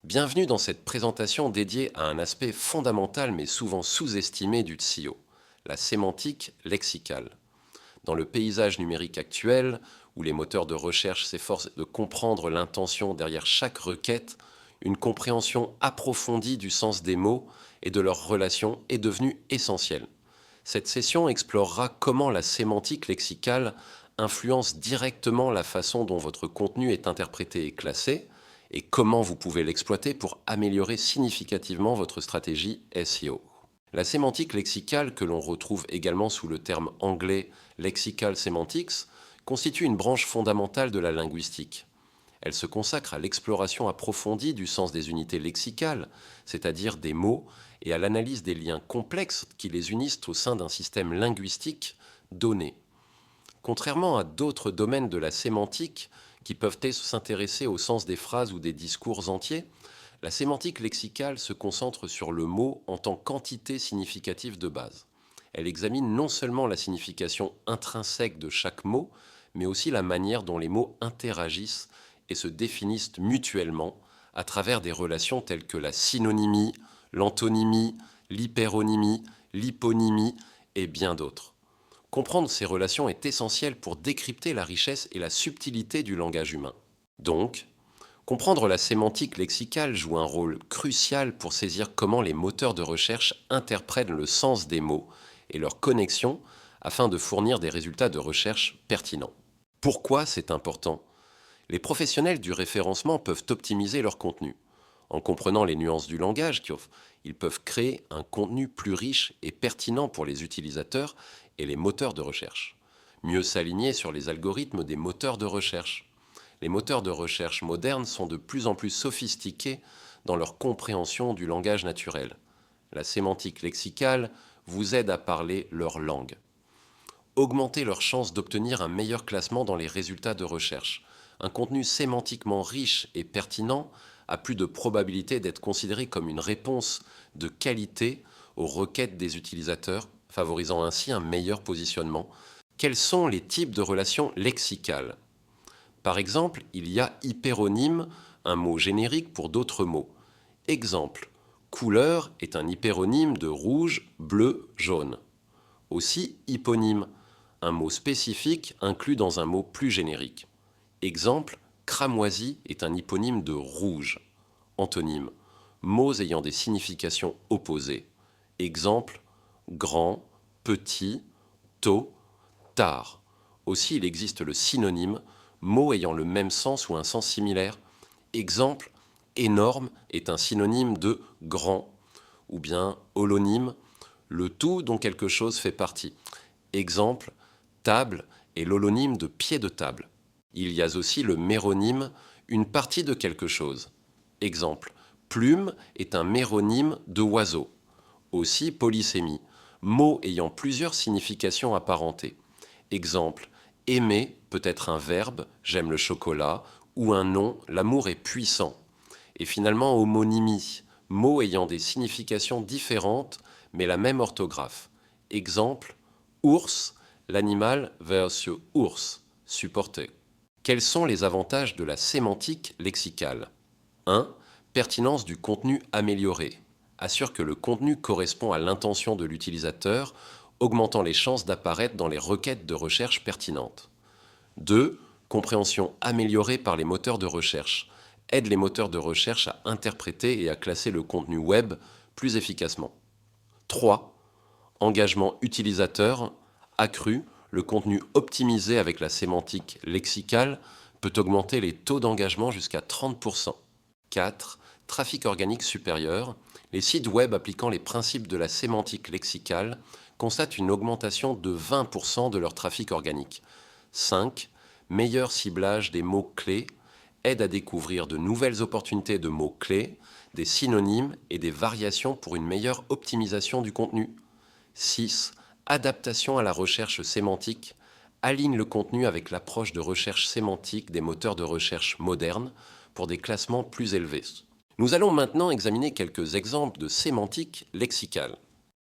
Bienvenue dans cette présentation dédiée à un aspect fondamental mais souvent sous-estimé du SEO, la sémantique lexicale. Dans le paysage numérique actuel, où les moteurs de recherche s'efforcent de comprendre l'intention derrière chaque requête, une compréhension approfondie du sens des mots et de leurs relations est devenue essentielle. Cette session explorera comment la sémantique lexicale influence directement la façon dont votre contenu est interprété et classé, et comment vous pouvez l'exploiter pour améliorer significativement votre stratégie SEO. La sémantique lexicale, que l'on retrouve également sous le terme anglais lexical semantics, constitue une branche fondamentale de la linguistique. Elle se consacre à l'exploration approfondie du sens des unités lexicales, c'est-à-dire des mots, et à l'analyse des liens complexes qui les unissent au sein d'un système linguistique donné. Contrairement à d'autres domaines de la sémantique qui peuvent s'intéresser au sens des phrases ou des discours entiers, la sémantique lexicale se concentre sur le mot en tant qu'entité significative de base. Elle examine non seulement la signification intrinsèque de chaque mot, mais aussi la manière dont les mots interagissent et se définissent mutuellement à travers des relations telles que la synonymie, l'antonymie, l'hyperonymie, l'hyponymie et bien d'autres. Comprendre ces relations est essentiel pour décrypter la richesse et la subtilité du langage humain. Donc, comprendre la sémantique lexicale joue un rôle crucial pour saisir comment les moteurs de recherche interprètent le sens des mots et leurs connexions afin de fournir des résultats de recherche pertinents. Pourquoi c'est important ? Les professionnels du référencement peuvent optimiser leur contenu. En comprenant les nuances du langage, ils peuvent créer un contenu plus riche et pertinent pour les utilisateurs et les moteurs de recherche. Mieux s'aligner sur les algorithmes des moteurs de recherche. Les moteurs de recherche modernes sont de plus en plus sophistiqués dans leur compréhension du langage naturel. La sémantique lexicale vous aide à parler leur langue. Augmenter leurs chances d'obtenir un meilleur classement dans les résultats de recherche. Un contenu sémantiquement riche et pertinent a plus de probabilité d'être considéré comme une réponse de qualité aux requêtes des utilisateurs, favorisant ainsi un meilleur positionnement. Quels sont les types de relations lexicales ? Par exemple, il y a hyperonyme, un mot générique pour d'autres mots. Exemple, couleur est un hyperonyme de rouge, bleu, jaune. Aussi hyponyme, un mot spécifique inclus dans un mot plus générique. Exemple, cramoisi est un hyponyme de rouge. Antonyme, mots ayant des significations opposées. Exemple, grand, petit, tôt, tard. Aussi, il existe le synonyme, mot ayant le même sens ou un sens similaire. Exemple, énorme est un synonyme de grand. Ou bien holonyme, le tout dont quelque chose fait partie. Exemple, table est l'holonyme de pied de table. Il y a aussi le méronyme, une partie de quelque chose. Exemple, plume est un méronyme de oiseau. Aussi polysémie, mot ayant plusieurs significations apparentées. Exemple, aimer peut être un verbe, j'aime le chocolat, ou un nom, l'amour est puissant. Et finalement homonymie, mot ayant des significations différentes mais la même orthographe. Exemple, ours, l'animal versus ours, supporter. Quels sont les avantages de la sémantique lexicale ? 1. Pertinence du contenu amélioré. Assure que le contenu correspond à l'intention de l'utilisateur, augmentant les chances d'apparaître dans les requêtes de recherche pertinentes. 2. Compréhension améliorée par les moteurs de recherche. Aide les moteurs de recherche à interpréter et à classer le contenu web plus efficacement. 3. Engagement utilisateur accru. Le contenu optimisé avec la sémantique lexicale peut augmenter les taux d'engagement jusqu'à 30%. 4. Trafic organique supérieur. Les sites web appliquant les principes de la sémantique lexicale constatent une augmentation de 20% de leur trafic organique. 5. Meilleur ciblage des mots-clés aide à découvrir de nouvelles opportunités de mots-clés, des synonymes et des variations pour une meilleure optimisation du contenu. 6. Adaptation à la recherche sémantique aligne le contenu avec l'approche de recherche sémantique des moteurs de recherche modernes pour des classements plus élevés. Nous allons maintenant examiner quelques exemples de sémantique lexicale.